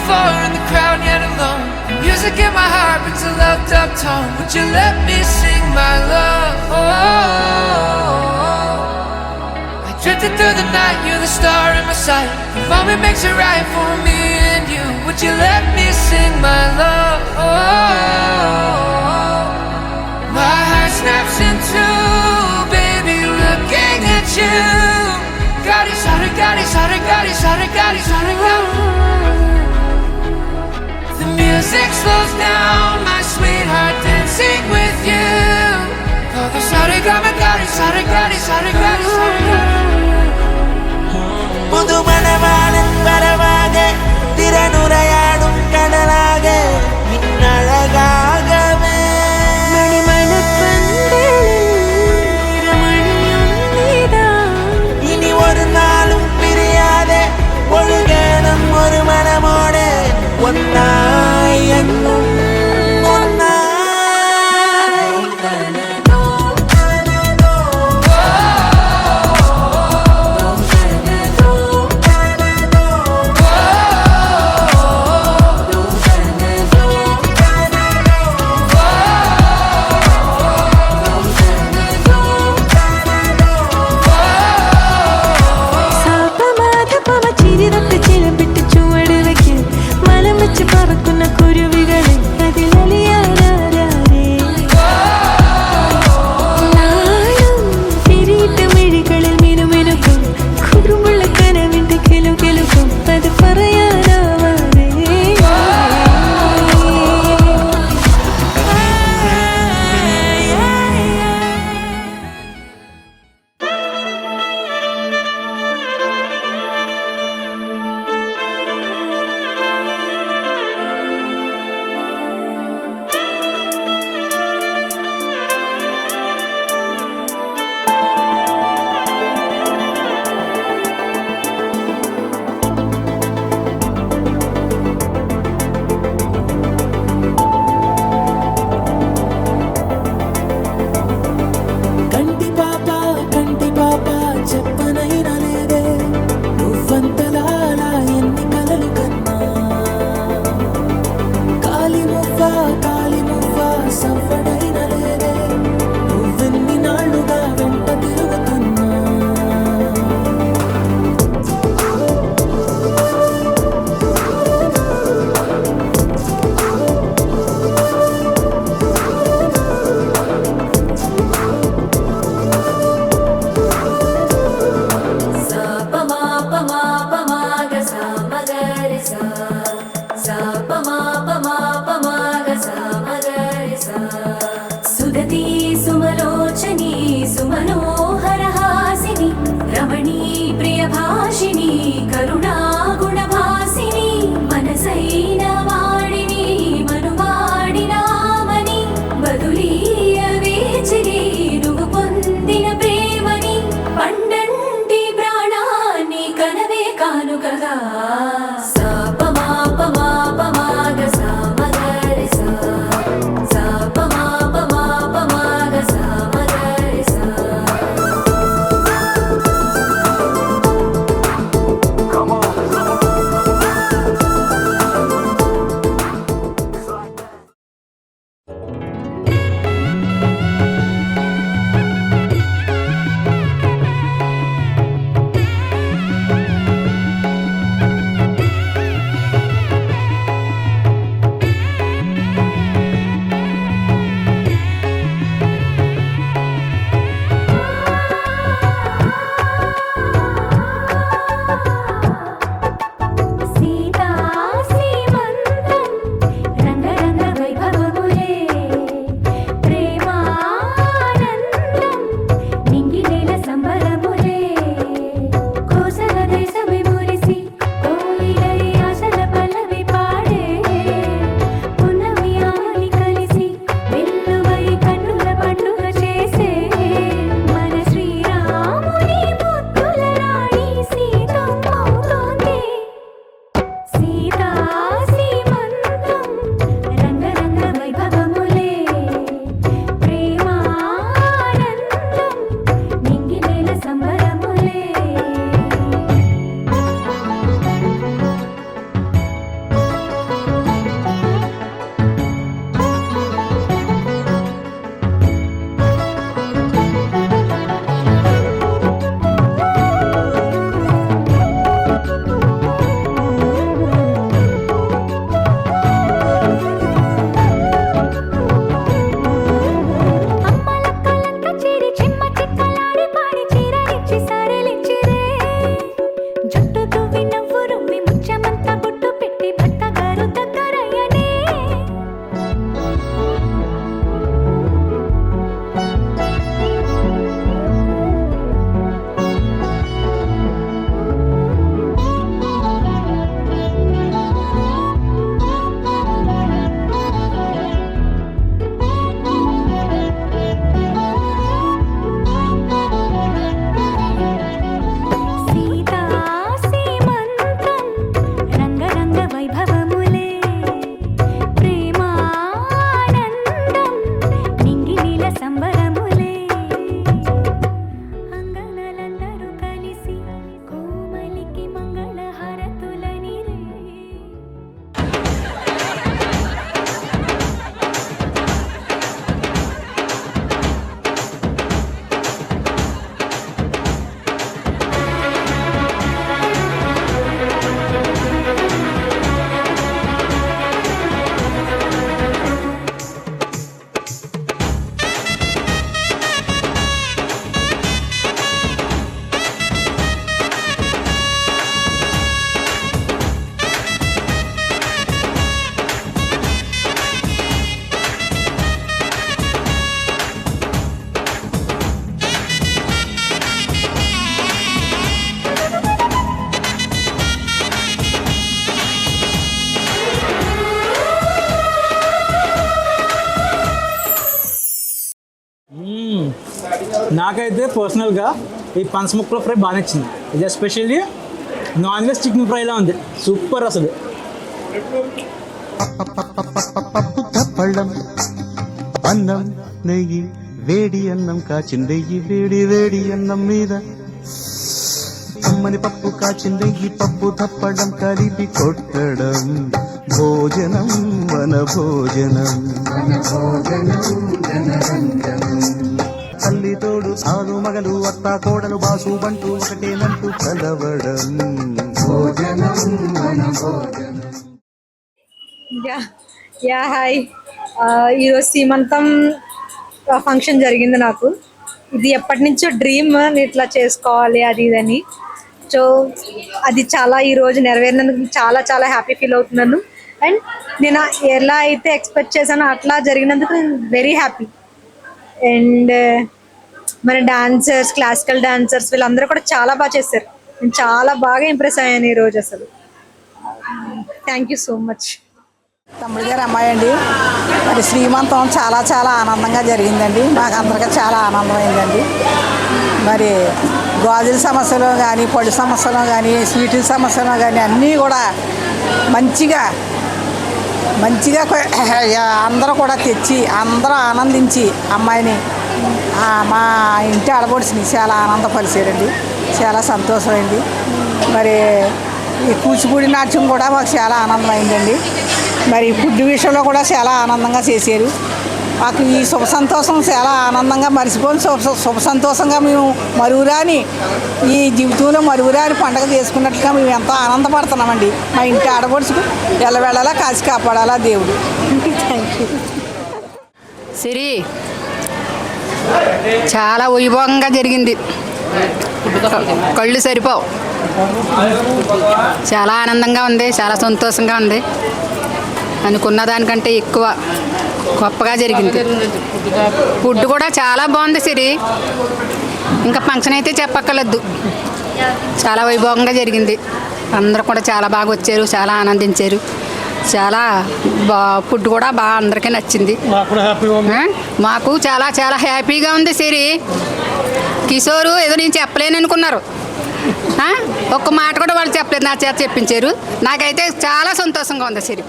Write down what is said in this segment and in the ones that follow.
before in the crowd yet alone. The music in my heart brings a loved up tone. Would you let me sing my love? I drifted through the night, you're the star in my sight. The moment makes it right for me and you. Would you let me sing my love? My heart snaps in two, baby, looking at you. Gadi sare, gadi sare, gadi sare, gadi sare, gadi. The music slows down, my sweetheart, dancing with you. Oh, the sare, gadi, gadi sare, gadi sare, gadi sare, gadi. புது மணவாளன் வரவாக திறனுரையாடும் கடலாக மின்னழகாகவே இனி ஒரு நாளும் பிரியாதே ஒழுகணும் ஒரு மனமோடு ஒன்னாய் என்னும் ஒன்னாய். నాకైతే పర్సనల్గా ఈ పనస ముక్కల ఫ్రై బాగా నచ్చింది. ఇది ఎస్పెషల్లీ నాన్ వెజ్ చికెన్ ఫ్రైలా ఉంది, సూపర్ అసలు. పళ్ళం అన్నం నెయ్యి వేడి అన్నం కాచిందెయ్యి వేడి వేడి అన్నం మీద అమ్మని పప్పు కాచిందెయ్యి పప్పు తప్పడం కలిపి కొట్టడం భోజనం మన భోజనం తల్లి తోడు ఆరు మగలు అత్త కోడలు బాసు బంటూ ఒకటేనంటూ కలవడం భోజనం మన భోజనం. యా హాయ్, ఈరోజు సీమంతం ఫంక్షన్ జరిగింది. నాకు ఇది ఎప్పటి నుంచో డ్రీమ్, ఇట్లా చేసుకోవాలి అది ఇదని. సో అది చాలా ఈరోజు నెరవేరినందుకు చాలా చాలా హ్యాపీ ఫీల్ అవుతున్నాను. అండ్ నేను ఎలా అయితే ఎక్స్పెక్ట్ చేశానో అట్లా జరిగినందుకు నేను వెరీ హ్యాపీ. అండ్ మన డాన్సర్స్, క్లాసికల్ డాన్సర్స్ వీళ్ళందరూ కూడా చాలా బాగా చేశారు. నేను చాలా బాగా ఇంప్రెస్ అయ్యాను ఈరోజు అసలు. Thank you so much. తమ్ముడు గారు అమ్మాయి అండి. మరి శ్రీమంతం చాలా చాలా ఆనందంగా జరిగిందండి. మాకు అందరికీ చాలా ఆనందమైందండి. మరి గాజుల సమస్యలో కానీ, పళ్ళు సమస్యలో కానీ, స్వీట్ల సమస్యలో కానీ అన్నీ కూడా మంచిగా అందరూ కూడా తెచ్చి అందరూ ఆనందించి అమ్మాయిని మా ఇంటి ఆడపడుచుని చాలా ఆనందపరిచారండి. చాలా సంతోషమైంది. మరి ఈ కూచిపూడి నాట్యం కూడా మాకు చాలా ఆనందమైందండి. మరి ఫుడ్ విషయంలో కూడా చాలా ఆనందంగా చేశారు. మాకు ఈ శుభ సంతోషం చాలా ఆనందంగా మర్చిపోని శుభ సంతోషంగా మేము మరువురాని ఈ జీవితంలో మరువురాని పండుగ చేసుకున్నట్లుగా మేము ఎంతో ఆనందపడుతున్నామండి. మా ఇంటి ఆడపడుచుకు ఎల్లవేళలా కాసి కాపాడాలా దేవుడు. Thank you. సిరి చాలా వైభవంగా జరిగింది, కళ్ళు సరిపోవు. చాలా ఆనందంగా ఉంది, చాలా సంతోషంగా ఉంది. అనుకున్న దానికంటే ఎక్కువ గొప్పగా జరిగింది. ఫుడ్ కూడా చాలా బాగుంది సిరి, ఇంకా ఫంక్షన్ అయితే చెప్పక్కర్లేదు. చాలా వైభవంగా జరిగింది. అందరూ కూడా చాలా బాగా వచ్చారు, చాలా ఆనందించారు. చాలా ఫుడ్ కూడా బాగా అందరికీ నచ్చింది. మాకు చాలా చాలా హ్యాపీగా ఉంది సిరి. కిషోరు ఏదో నేను చెప్పలేను అనుకున్నారు, ఒక్క మాట కూడా వాళ్ళు చెప్పలేదు, నా చేత చెప్పించారు. నాకైతే చాలా సంతోషంగా ఉంది సిరి.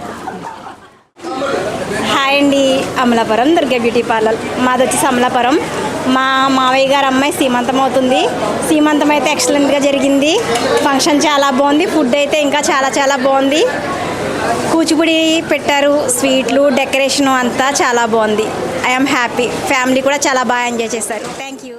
హాయ్ అండి, అమలాపురం దుర్గా బ్యూటీ పార్లర్. మాది వచ్చేసి అమలాపురం. మా మావయ్య గారు అమ్మాయి సీమంతం అవుతుంది. సీమంతం అయితే ఎక్సలెంట్గా జరిగింది. ఫంక్షన్ చాలా బాగుంది. ఫుడ్ అయితే ఇంకా చాలా చాలా బాగుంది. కూచిపూడి పెట్టారు, స్వీట్లు, డెకరేషను అంతా చాలా బాగుంది. I'm happy. ఫ్యామిలీ కూడా చాలా బాగా ఎంజాయ్ చేశారు. Thank you.